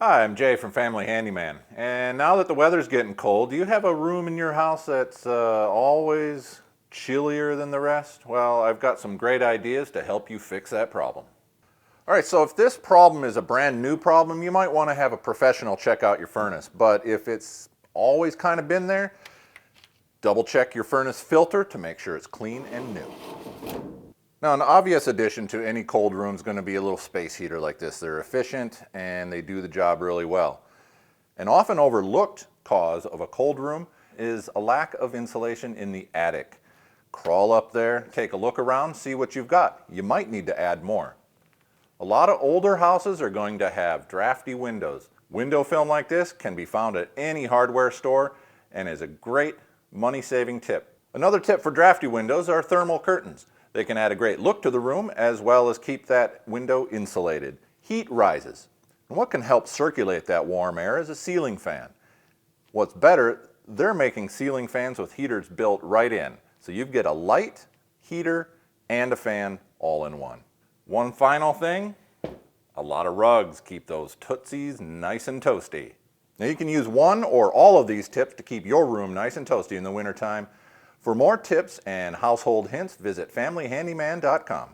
Hi, I'm Jay from Family Handyman. And now that the weather's getting cold, do you have a room in your house that's always chillier than the rest? Well, I've got some great ideas to help you fix that problem. All right, so if this problem is a brand new problem, you might want to have a professional check out your furnace. But if it's always kind of been there, double check your furnace filter to make sure it's clean and new. Now, an obvious addition to any cold room is going to be a little space heater like this. They're efficient and they do the job really well. An often overlooked cause of a cold room is a lack of insulation in the attic. Crawl up there, take a look around, see what you've got. You might need to add more. A lot of older houses are going to have drafty windows. Window film like this can be found at any hardware store and is a great money-saving tip. Another tip for drafty windows are thermal curtains. They can add a great look to the room as well as keep that window insulated. Heat rises, and what can help circulate that warm air is a ceiling fan. What's better, they're making ceiling fans with heaters built right in, so you get a light, heater, and a fan all in one. One final thing, a lot of rugs keep those tootsies nice and toasty. Now you can use one or all of these tips to keep your room nice and toasty in the wintertime. For more tips and household hints, visit familyhandyman.com.